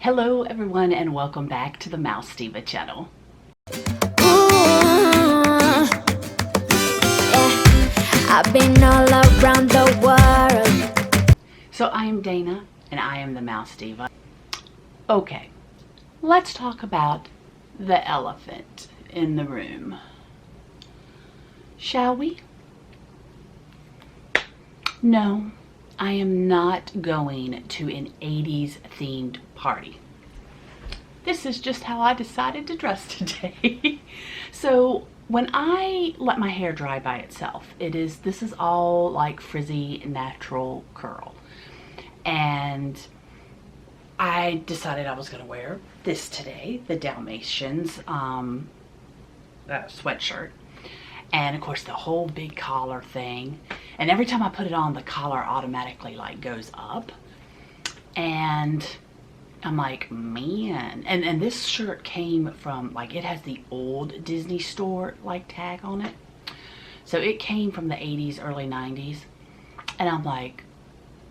Hello everyone and welcome back to the Mouse Diva channel. I've been all around the world. So I am Dana and I am the Mouse Diva. Okay, let's talk about the elephant in the room. Shall we? No, I am not going to an 80s themed party. This is just how I decided to dress today. So when I let my hair dry by itself, this is all like frizzy natural curl. And I decided I was gonna wear this today, the Dalmatians sweatshirt. And of course the whole big collar thing. And every time I put it on, the collar automatically like goes up. And I'm like, man. And this shirt came from, like, it has the old Disney store like tag on it. So it came from the 80s, early 90s. And I'm like,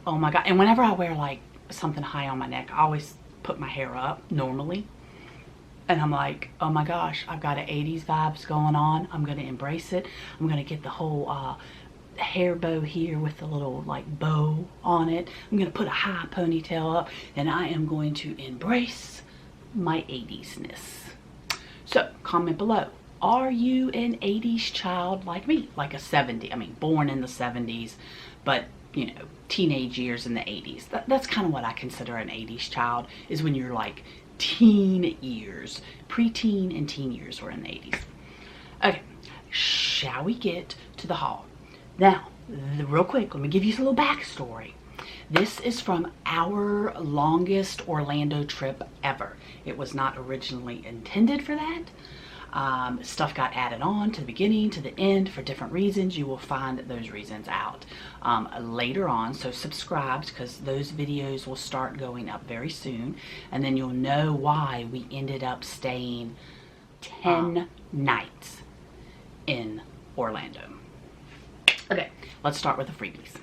oh my God. And whenever I wear like something high on my neck, I always put my hair up normally. And I'm like, oh my gosh, I've got an 80s vibes going on. I'm going to embrace it. I'm going to get the whole hair bow here with the little like bow on it. I'm going to put a high ponytail up and I am going to embrace my 80s-ness. So comment below. Are you an 80s child like me? Like a 70s, I mean, born in the 70s, but you know, teenage years in the 80s. That's kind of what I consider an 80s child, is when you're like teen years, pre-teen and teen years were in the 80s. Okay, shall we get to the haul? Now, real quick, let me give you a little backstory. This is from our longest Orlando trip ever. It was not originally intended for that. Stuff got added on to the beginning, to the end for different reasons. You will find those reasons out later on. So subscribe, because those videos will start going up very soon. And then you'll know why we ended up staying 10 nights in Orlando. Okay, let's start with the freebies.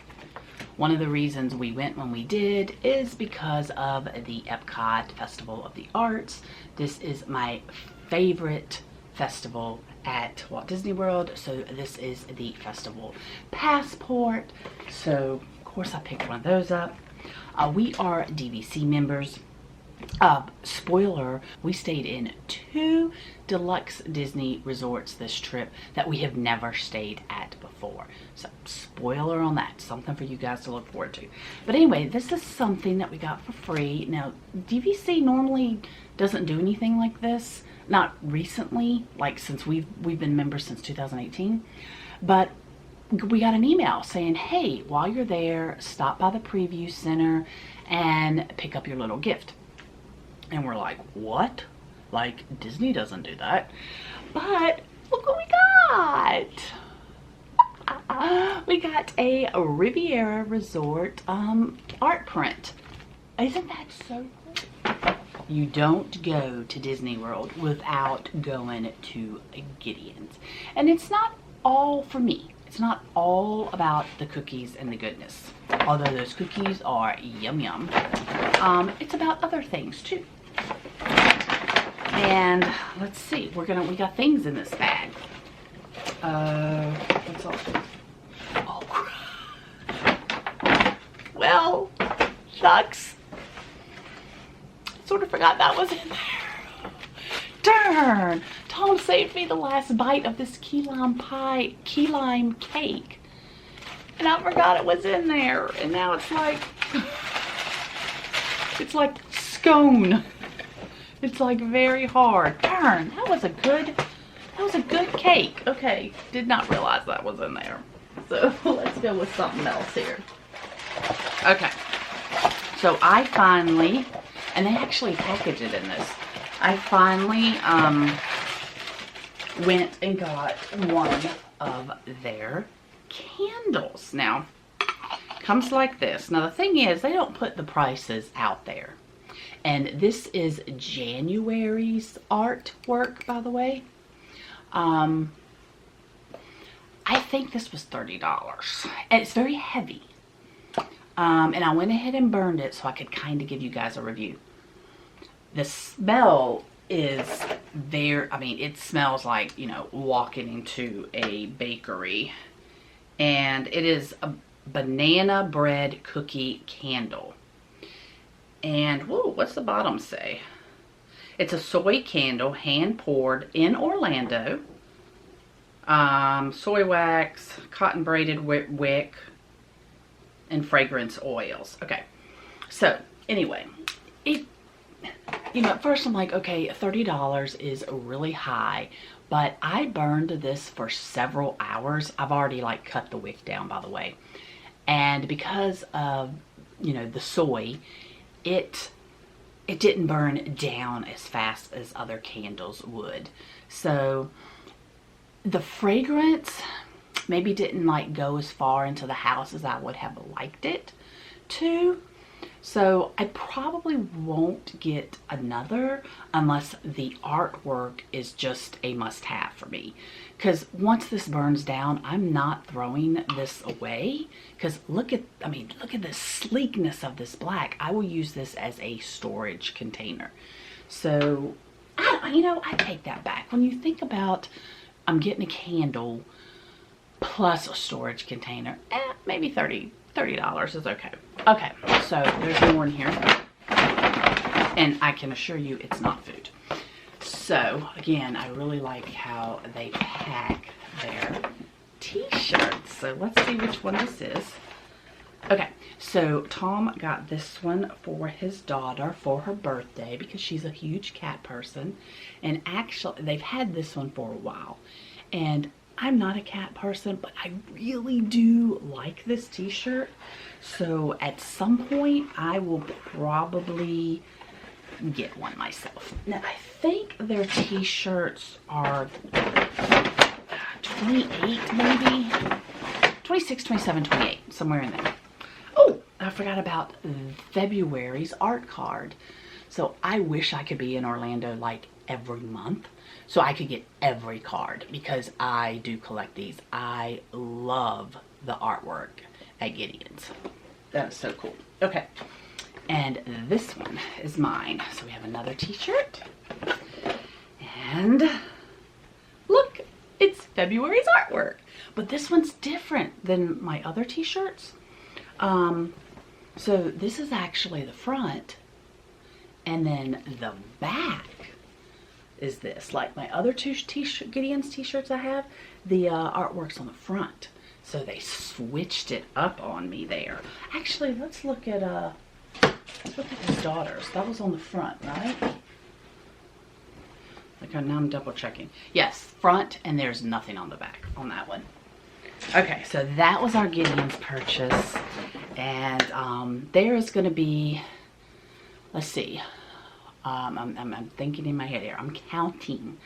One of the reasons we went when we did is because of the Epcot Festival of the Arts. This is my favorite festival at Walt Disney World, so this is the festival passport. So of course I picked one of those up. We are DVC members. Spoiler, we stayed in 2 deluxe Disney resorts this trip that we have never stayed at before. So spoiler on that, something for you guys to look forward to. But anyway, this is something that we got for free. Now DVC normally doesn't do anything like this, not recently, like since we've been members since 2018, but we got an email saying, hey, while you're there, stop by the preview center and pick up your little gift. And we're like, what? Like, Disney doesn't do that. But look what we got. We got a Riviera Resort art print. Isn't that so cool? You don't go to Disney World without going to Gideon's. And it's not all for me. It's not all about the cookies and the goodness. Although those cookies are yum yum. It's about other things too. And let's see, we got things in this bag. What's all? Oh crap. Well, shucks. Sort of forgot that was in there. Darn! Tom saved me the last bite of this key lime cake. And I forgot it was in there. And now it's like scone. It's like very hard. Darn, that was a good cake. Okay, did not realize that was in there. So let's go with something else here. Okay, so I finally, and they actually package it in this, I finally went and got one of their candles. Now, comes like this. Now the thing is, they don't put the prices out there. And this is January's artwork, by the way. I think this was $30. And it's very heavy. And I went ahead and burned it so I could kind of give you guys a review. The smell is there. I mean, it smells like, you know, walking into a bakery. And it is a banana bread cookie candle. And, whoa, what's the bottom say? It's a soy candle, hand poured in Orlando. Soy wax, cotton braided wick, and fragrance oils. Okay, so anyway, you know, at first I'm like, okay, $30 is really high, but I burned this for several hours. I've already like cut the wick down, by the way. And because of, you know, the soy, it didn't burn down as fast as other candles would. So the fragrance maybe didn't like go as far into the house as I would have liked it to. So I probably won't get another unless the artwork is just a must-have for me. Because once this burns down, I'm not throwing this away. Because look at the sleekness of this black. I will use this as a storage container. So, I take that back. When you think about, I'm getting a candle plus a storage container, maybe $30 is okay. Okay, so there's more in here. And I can assure you it's not food. So, again, I really like how they pack their t-shirts. So, let's see which one this is. Okay, so Tom got this one for his daughter for her birthday because she's a huge cat person. And actually, they've had this one for a while. And I'm not a cat person, but I really do like this t-shirt. So at some point, I will probably get one myself. Now, I think their t-shirts are 28 maybe? 26, 27, 28, somewhere in there. Oh, I forgot about February's art card. So I wish I could be in Orlando like every month so I could get every card because I do collect these. I love the artwork at Gideon's. That is so cool. Okay, and this one is mine. So we have another t-shirt. And look, it's February's artwork. But this one's different than my other t-shirts. So this is actually the front. And then the back is this. Like my other two Gideon's t-shirts I have, the artwork's on the front. So they switched it up on me there. Actually, let's look at his daughter's. That was on the front, right? Okay, now I'm double checking. Yes, front, and there's nothing on the back on that one. Okay, so that was our Gideon's purchase. And there is going to be, let's see. I'm thinking in my head here. I'm counting.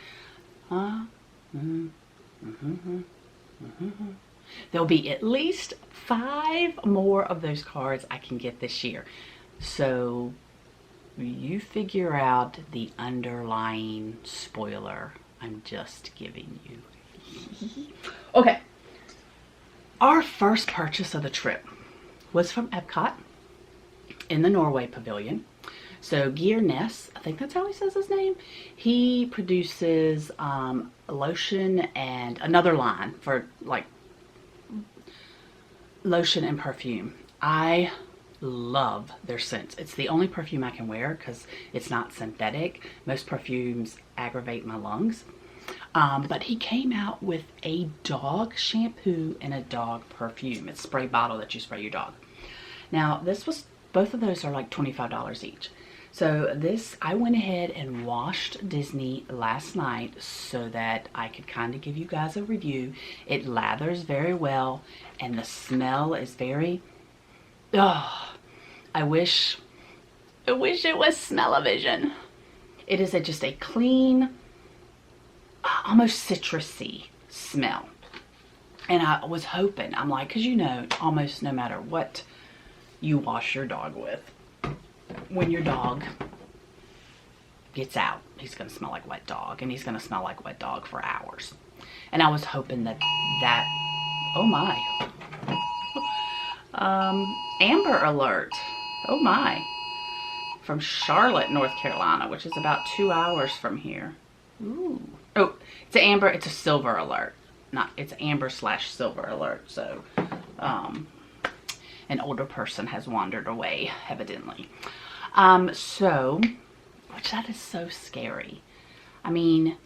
There'll be at least 5 more of those cards I can get this year. So you figure out the underlying spoiler I'm just giving you. Okay. Our first purchase of the trip was from Epcot in the Norway Pavilion. So Gideon, I think that's how he says his name. He produces lotion and another line for like lotion and perfume. I love their scents. It's the only perfume I can wear because it's not synthetic. Most perfumes aggravate my lungs. But he came out with a dog shampoo and a dog perfume. It's a spray bottle that you spray your dog. Now both of those are like $25 each. So this, I went ahead and washed Disney last night so that I could kind of give you guys a review. It lathers very well and the smell is very, I wish it was smell-o-vision. It is just a clean, almost citrusy smell. And I was hoping, I'm like, because you know, almost no matter what you wash your dog with, when your dog gets out, he's going to smell like wet dog, and he's going to smell like wet dog for hours. And I was hoping that oh my, Amber alert, oh my, from Charlotte, North Carolina, which is about 2 hours from here. Ooh. Oh, it's an amber, it's a silver alert. It's amber slash silver alert. So, an older person has wandered away, evidently. Which that is so scary. I mean,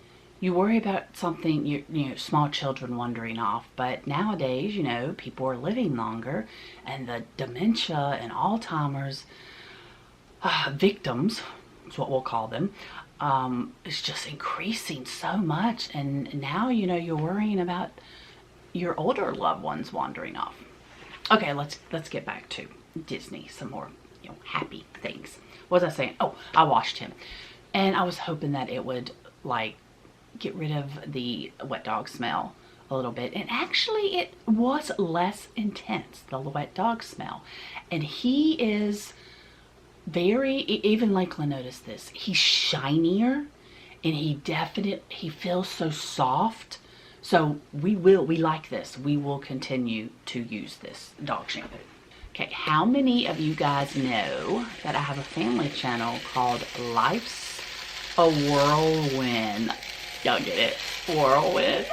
you worry about something, you know, small children wandering off, but nowadays, you know, people are living longer, and the dementia and Alzheimer's victims, is what we'll call them, is just increasing so much. And now, you know, you're worrying about your older loved ones wandering off. Okay, let's get back to Disney, some more, you know, happy things. What was I saying? Oh, I washed him, and I was hoping that it would like get rid of the wet dog smell a little bit, and actually it was less intense, the wet dog smell. And he is very, even Lakeland noticed this, he's shinier, and he feels so soft. So we like this. We will continue to use this dog shampoo. Okay, how many of you guys know that I have a family channel called Life's a Whirlwind? Y'all get it? Whirlwind.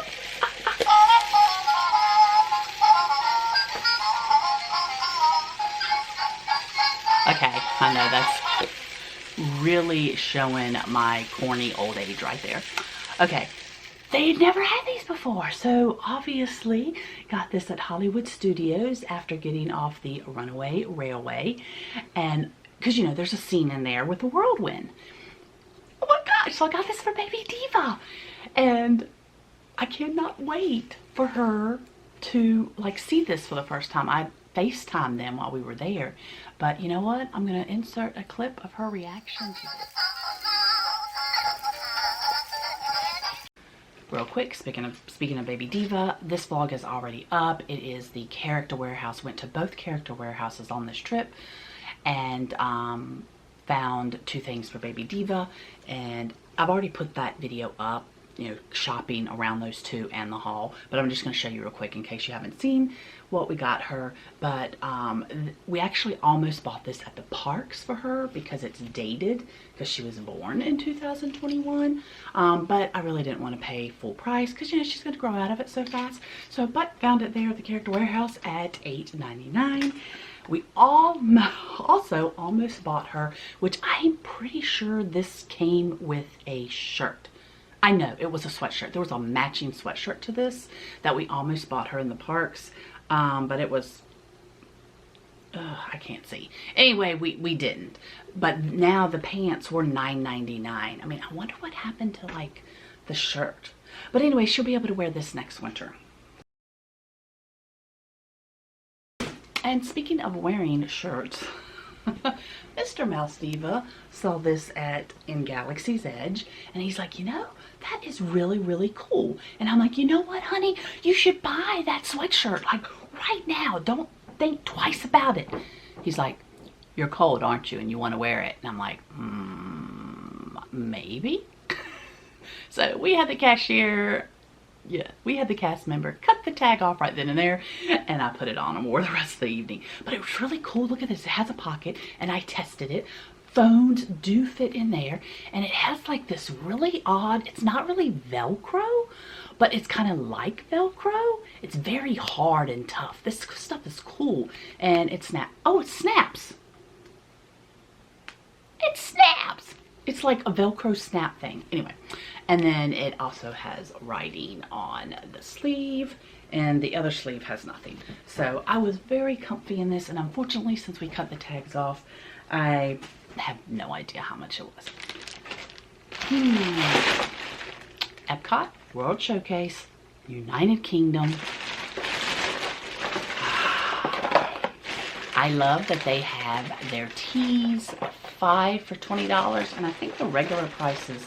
Okay, I know that's really showing my corny old age right there. Okay, they'd never had these before, so obviously got this at Hollywood Studios after getting off the Runaway Railway, and because, you know, there's a scene in there with a whirlwind. Oh my gosh, so I got this for Baby Diva, and I cannot wait for her to like see this for the first time. I FaceTimed them while we were there, but you know what? I'm gonna insert a clip of her reaction to this. Real quick, speaking of Baby Diva, this vlog is already up. It is the Character Warehouse. Went to both Character Warehouses on this trip, and found 2 things for Baby Diva, and I've already put that video up, you know, shopping around those 2 and the haul, but I'm just going to show you real quick in case you haven't seen what we got her. But we actually almost bought this at the parks for her because it's dated, because she was born in 2021, but I really didn't want to pay full price because, you know, she's going to grow out of it so fast. So, but found it there at the Character Warehouse at $8.99. We also almost bought her, which I'm pretty sure this came with a shirt. I know, it was a sweatshirt. There was a matching sweatshirt to this that we almost bought her in the parks, but it was, I can't see. Anyway, we didn't. But now the pants were $9.99. I mean, I wonder what happened to like the shirt. But anyway, she'll be able to wear this next winter. And speaking of wearing shirts, Mr. Mouse Diva saw this in Galaxy's Edge, and he's like, you know, that is really, really cool. And I'm like, you know what, honey? You should buy that sweatshirt, like, right now. Don't think twice about it. He's like, you're cold, aren't you? And you want to wear it. And I'm like, maybe. So we had the cashier... Yeah, we had the cast member cut the tag off right then and there, and I put it on and wore the rest of the evening. But it was really cool. Look at this. It has a pocket, and I tested it. Phones do fit in there, and it has like this really odd, it's not really Velcro, but it's kind of like Velcro. It's very hard and tough. This stuff is cool, and it snaps. Oh, it snaps. It snaps. It's like a Velcro snap thing. Anyway. And then it also has writing on the sleeve, and the other sleeve has nothing. So I was very comfy in this, and unfortunately, since we cut the tags off, I have no idea how much it was. Epcot, World Showcase, United Kingdom. I love that they have their teas, 5 for $20, and I think the regular price is...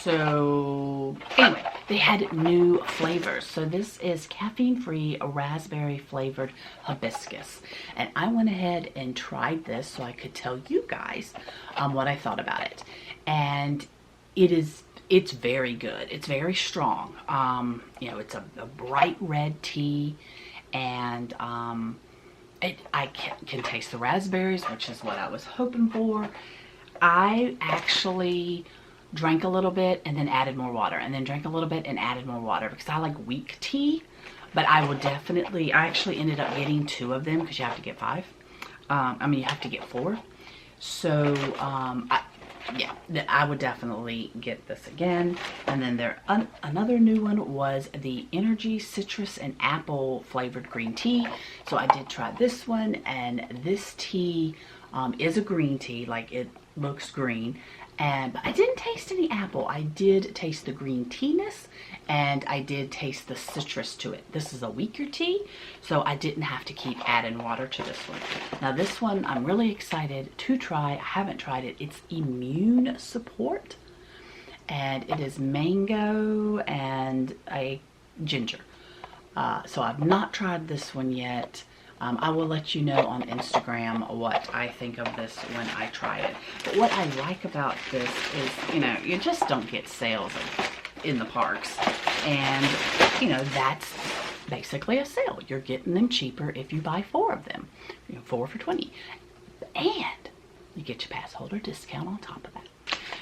So anyway, they had new flavors. So this is caffeine-free raspberry flavored hibiscus, and I went ahead and tried this so I could tell you guys what I thought about it. And it's very good. It's very strong. You know, it's a bright red tea, and I can taste the raspberries, which is what I was hoping for. I actually drank a little bit and then added more water, and then drank a little bit and added more water, because I like weak tea. But I actually ended up getting 2 of them, because you have to get 5. You have to get 4. So, yeah, I would definitely get this again. And then another new one was the Energy Citrus and Apple flavored green tea. So I did try this one, and this tea is a green tea, like it looks green. But I didn't taste any apple. I did taste the green tea-ness, and I did taste the citrus to it. This is a weaker tea, so I didn't have to keep adding water to this one. Now this one I'm really excited to try. I haven't tried it. It's immune support, and it is mango and a ginger. So I've not tried this one yet. I will let you know on Instagram what I think of this when I try it. But what I like about this is, you just don't get sales in the parks. And, that's basically a sale. You're getting them cheaper if you buy 4 of them. 4 for $20. And you get your pass holder discount on top of that.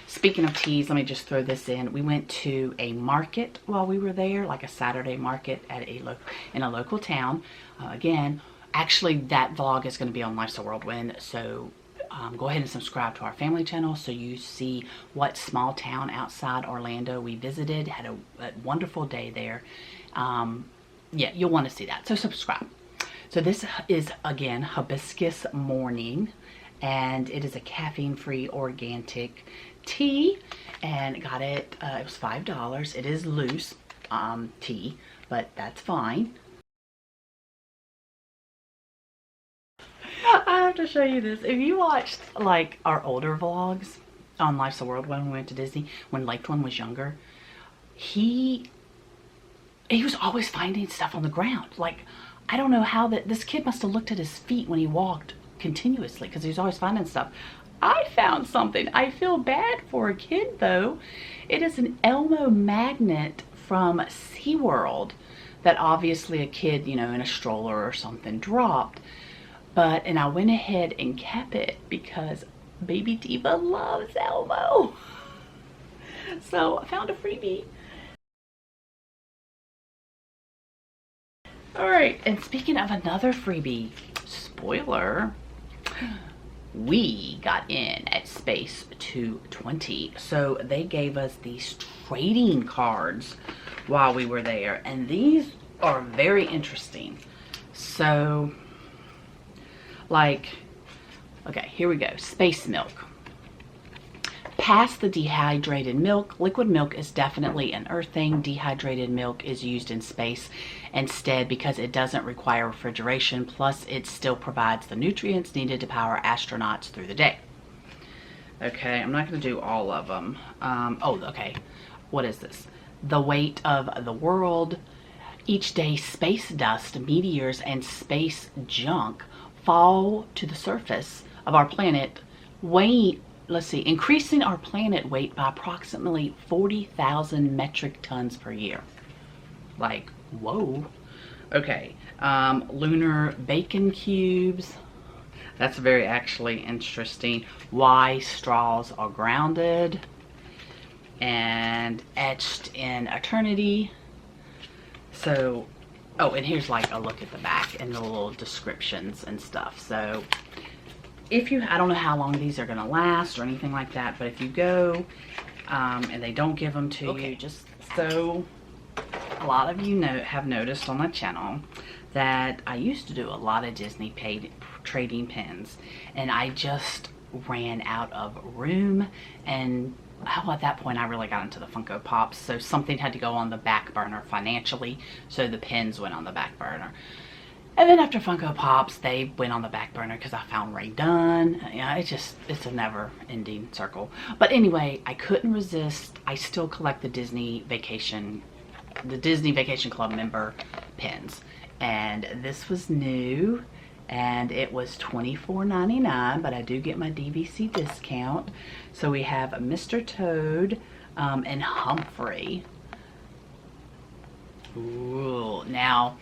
Speaking of teas, let me just throw this in. We went to a market while we were there, like a Saturday market in a local town. Again, actually, that vlog is going to be on Life's a Whirlwind, so go ahead and subscribe to our family channel so you see what small town outside Orlando we visited. Had a wonderful day there. Yeah, you'll want to see that, so subscribe. So this is, again, Hibiscus Morning, and it is a caffeine-free organic tea, and got it, it was $5. It is loose tea, but that's fine. I have to show you this. If you watched like our older vlogs on Life's a Whirlwind when we went to Disney, when Lakeland was younger, he was always finding stuff on the ground. Like, I don't know how this kid must have looked at his feet when he walked continuously, because he was always finding stuff. I found something. I feel bad for a kid though. It is an Elmo magnet from SeaWorld that obviously a kid, in a stroller or something dropped. And I went ahead and kept it because Baby Diva loves Elmo. So I found a freebie. Alright, and speaking of another freebie, spoiler, we got in at Space 220. So they gave us these trading cards while we were there, and these are very interesting. So, okay, here we go. Space milk. Past the dehydrated milk, liquid milk is definitely an earth thing. Dehydrated milk is used in space instead because it doesn't require refrigeration, plus it still provides the nutrients needed to power astronauts through the day. Okay, I'm not going to do all of them. Okay. What is this? The weight of the world. Each day, space dust, meteors, and space junk fall to the surface of our planet, increasing our planet weight by approximately 40,000 metric tons per year. Like, whoa. Okay, lunar bacon cubes. That's very actually interesting. Why straws are grounded. And etched in eternity. So, oh, and here's like a look at the back and the little descriptions and stuff. So I don't know how long these are going to last or anything like that, but if you go and they don't give them to you, just so a lot of you have noticed on my channel that I used to do a lot of Disney paid trading pins, and I just ran out of room, and at that point I really got into the Funko Pops, so something had to go on the back burner financially, so the pins went on the back burner. And then after Funko Pops, they went on the back burner because I found Ray Dunn. Yeah, it's a never-ending circle. But anyway, I couldn't resist. I still collect the Disney Vacation Club member pins, and this was new. And it was $24.99, but I do get my DVC discount. So we have Mr. Toad and Humphrey. Ooh, now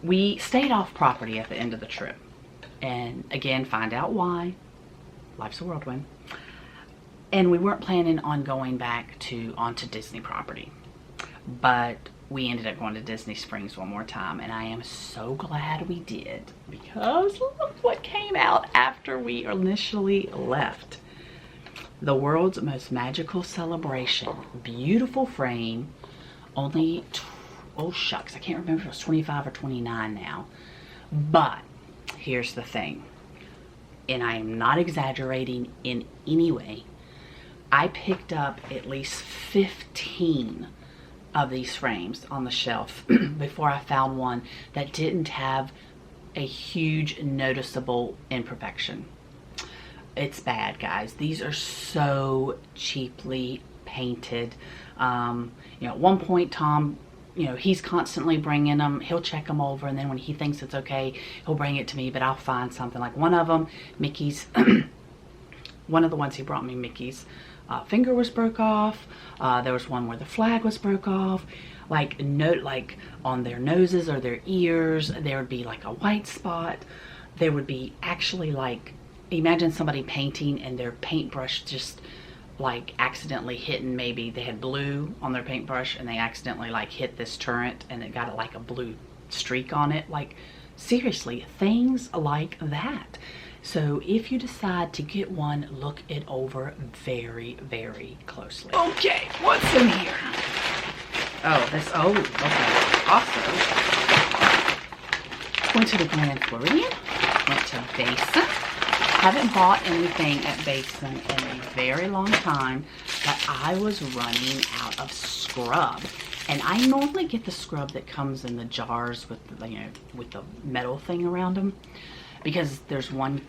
we stayed off property at the end of the trip. And again, find out why. Life's a whirlwind. And we weren't planning on going back onto Disney property, but we ended up going to Disney Springs one more time, and I am so glad we did, because look what came out after we initially left. The world's most magical celebration. Beautiful frame. Only, oh shucks, I can't remember if it was 25 or 29 now. But here's the thing, and I am not exaggerating in any way. I picked up at least 15 of these frames on the shelf before I found one that didn't have a huge noticeable imperfection. It's bad, guys. These are so cheaply painted. You know, at one point, Tom, you know, he's constantly bringing them. He'll check them over, and then when he thinks it's okay, he'll bring it to me, but I'll find something. Like one of them, Mickey's, one of the ones he brought me, Mickey's finger was broke off. There was one where the flag was broke off. Like on their noses or their ears, there would be like a white spot. There would be actually, like, imagine somebody painting and their paintbrush just like accidentally hitting, maybe they had blue on their paintbrush and they accidentally like hit this turret and it got like a blue streak on it. Like, seriously, things like that. So if you decide to get one, look it over very, very closely. Okay, what's in here? Oh, this, oh, okay. Also, went to the Grand Floridian, went to Basin. Haven't bought anything at Basin in a very long time, but I was running out of scrub. And I normally get the scrub that comes in the jars with the, you know, with the metal thing around them, because there's one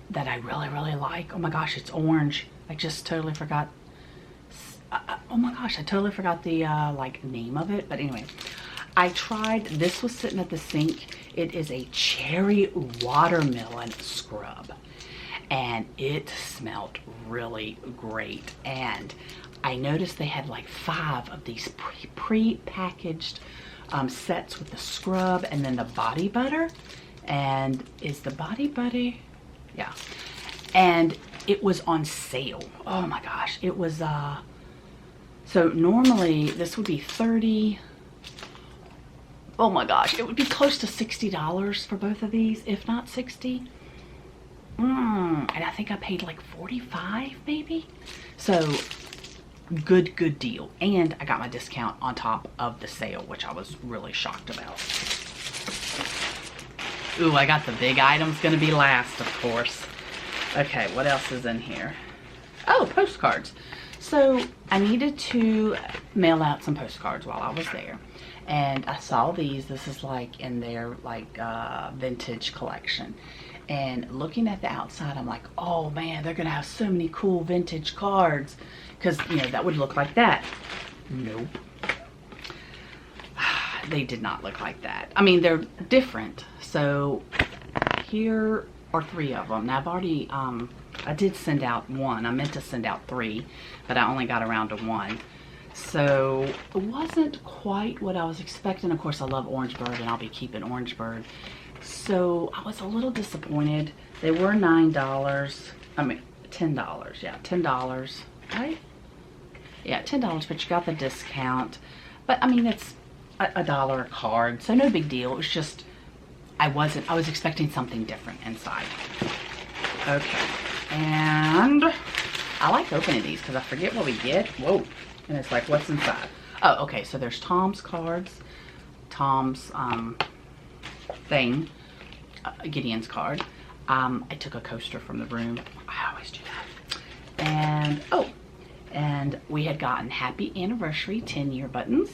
that I really, really like. Oh my gosh, it's orange. I just totally forgot. Oh my gosh, I totally forgot the like name of it. But anyway, I tried, this was sitting at the sink. It is a cherry watermelon scrub, and it smelled really great. And I noticed they had like 5 of these pre-packaged sets with the scrub and then the body butter. And is the body butter? Yeah. And it was on sale. Oh my gosh. It was, so normally this would be 30. Oh my gosh. It would be close to $60 for both of these, if not 60. And I think I paid like 45 maybe. So good deal. And I got my discount on top of the sale, which I was really shocked about. Ooh, I got the big items, gonna be last, of course. Okay, what else is in here? Oh, postcards. So I needed to mail out some postcards while I was there. And I saw these. This is like in their like vintage collection. And looking at the outside, I'm like, oh man, they're gonna have so many cool vintage cards. Because, you know, that would look like that. Nope. They did not look like that. I mean, they're different. So here are 3 of them. Now I've already, I did send out 1. I meant to send out 3, but I only got around to 1. So it wasn't quite what I was expecting. Of course, I love Orange Bird, and I'll be keeping Orange Bird. So I was a little disappointed. They were $9. I mean, $10. Yeah, $10, right? Yeah, $10, but you got the discount. But I mean, it's a $1 a card, so no big deal. It was just, I was expecting something different inside. Okay, and I like opening these because I forget what we get. Whoa, and it's like, what's inside? Oh, okay, so there's Tom's cards, Tom's thing, Gideon's card. I took a coaster from the room. I always do that. And, oh, and we had gotten Happy Anniversary 10-year buttons.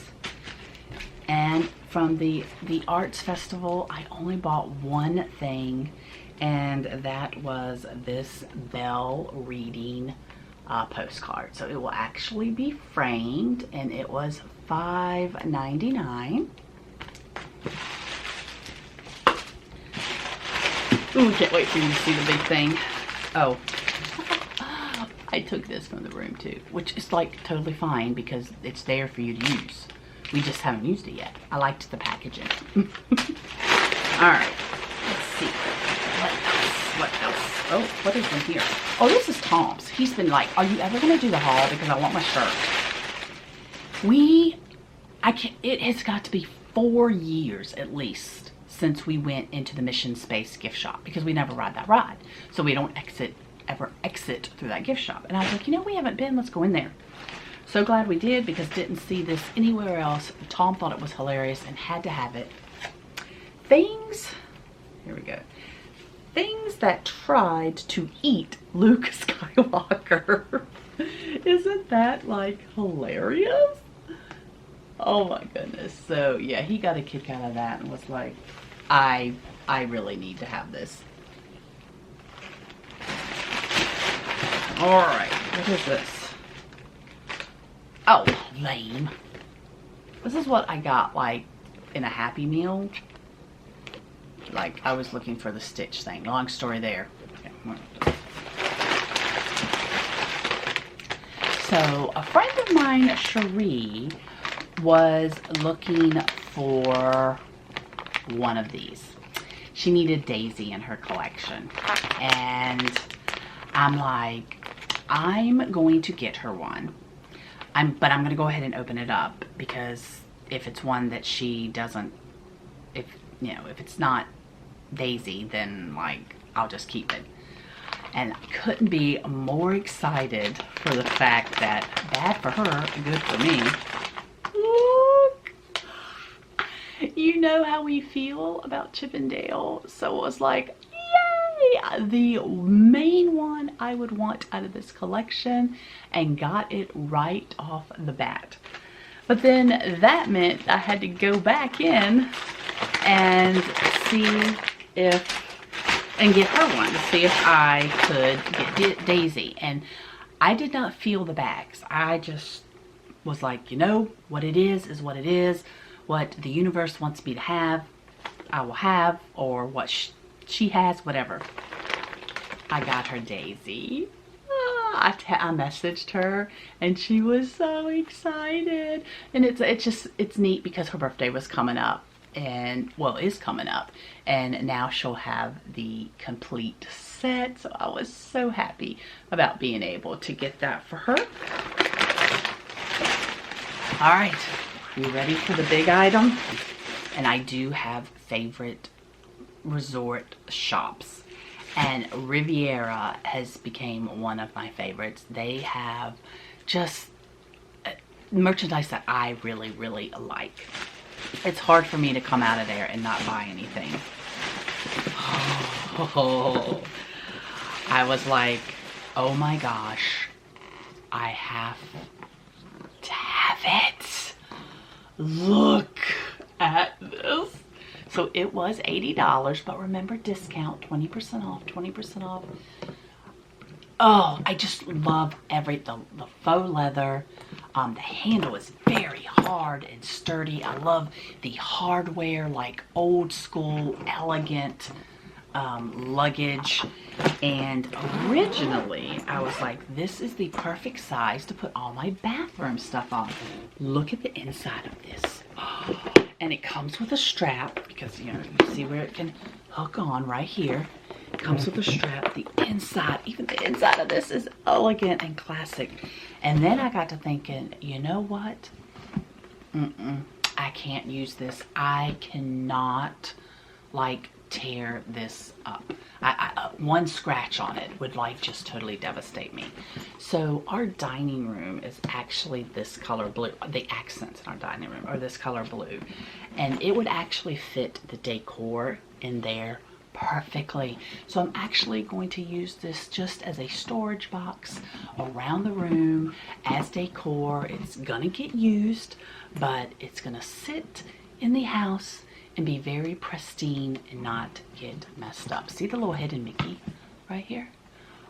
And from the Arts Festival, I only bought one thing, and that was this bell reading postcard. So it will actually be framed, and it was $5.99. Ooh, can't wait for you to see the big thing. Oh, I took this from the room too, which is like totally fine because it's there for you to use. We just haven't used it yet. I liked the packaging. All right, let's see. Oh, what is in here? Oh, this is Tom's. He's been like, are you ever going to do the haul? Because I want my shirt. It has got to be 4 years at least since we went into the Mission Space gift shop, because we never ride that ride. So we don't ever exit through that gift shop. And I was like, you know, we haven't been, let's go in there. So glad we did, because didn't see this anywhere else. Tom thought it was hilarious and had to have it. Things, here we go. Things that tried to eat Luke Skywalker. Isn't that like hilarious? Oh my goodness. So yeah, he got a kick out of that and was like, I really need to have this. All right, what is this? Oh, lame. This is what I got like in a Happy Meal. Like, I was looking for the Stitch thing. Long story there. Okay. So, a friend of mine, Cherie, was looking for one of these. She needed Daisy in her collection. And I'm like, I'm going to get her one. But I'm going to go ahead and open it up, because if it's one that she doesn't, if it's not Daisy, then like I'll just keep it. And I couldn't be more excited for the fact that bad for her, good for me. Look, you know how we feel about Chip and Dale, so it was like, yay! The main one I would want out of this collection, and got it right off the bat. But then that meant I had to go back in and get her one to see if I could get Daisy. And I did not feel the bags. I just was like, you know, what it is what it is. What the universe wants me to have, I will have, or what she has, whatever. I got her Daisy. I messaged her and she was so excited. And it's neat because her birthday was coming up, and well, is coming up, and now she'll have the complete set. So I was so happy about being able to get that for her. All right, you ready for the big item? And I do have favorite resort shops, and Riviera has become one of my favorites. They have just merchandise that I really, really like. It's hard for me to come out of there and not buy anything. Oh, I was like, oh my gosh, I have to have it. Look at this. So it was $80, but remember, discount, 20% off, 20% off. Oh, I just love the faux leather. The handle is very hard and sturdy. I love the hardware, like old school, elegant luggage. And originally, I was like, this is the perfect size to put all my bathroom stuff on. Look at the inside of this. And it comes with a strap, because you see where it can hook on right here. It comes with a strap. The inside, even the inside of this is elegant and classic. And then I got to thinking, you know what? I can't use this. I cannot like tear this up. One scratch on it would like just totally devastate me. So our dining room is actually this color blue. The accents in our dining room are this color blue, and it would actually fit the decor in there perfectly. So I'm actually going to use this just as a storage box around the room as decor. It's gonna get used, but it's gonna sit in the house and be very pristine and not get messed up. See the little hidden Mickey right here?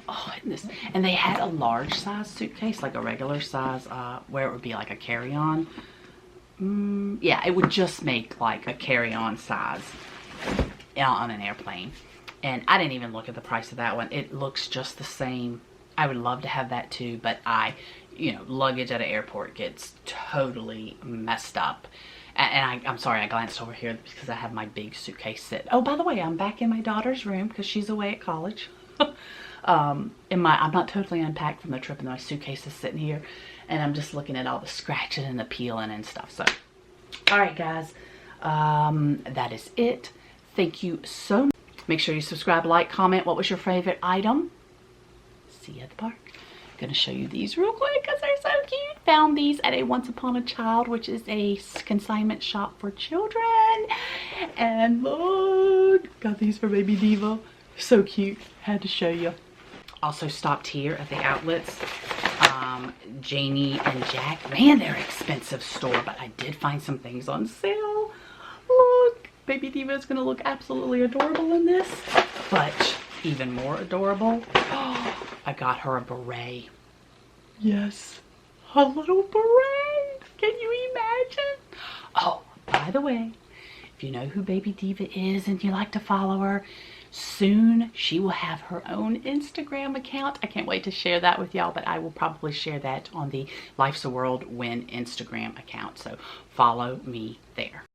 Oh, isn't this? And they had a large size suitcase, like a regular size, where it would be like a carry-on. Yeah, it would just make like a carry-on size on an airplane. And I didn't even look at the price of that one. It looks just the same. I would love to have that too, but luggage at an airport gets totally messed up. And I'm sorry, I glanced over here because I have my big suitcase sit. Oh, by the way, I'm back in my daughter's room because she's away at college. I'm not totally unpacked from the trip, and my suitcase is sitting here, and I'm just looking at all the scratching and the peeling and stuff. So, all right, guys, that is it. Thank you so much. Make sure you subscribe, like, comment. What was your favorite item? See you at the park. I'm gonna show you these real quick because they're so cute. Found these at a Once Upon a Child, which is a consignment shop for children. And look, got these for Baby Diva. So cute. Had to show you. Also stopped here at the outlets. Janie and Jack. Man, they're an expensive store, but I did find some things on sale. Look, Baby Diva is gonna look absolutely adorable in this, but even more adorable, I got her a beret. Yes, a little beret. Can you imagine? Oh, by the way, if you know who Baby Diva is and you like to follow her, soon she will have her own Instagram account. I can't wait to share that with y'all, but I will probably share that on the Life's a Whirlwind Instagram account. So follow me there.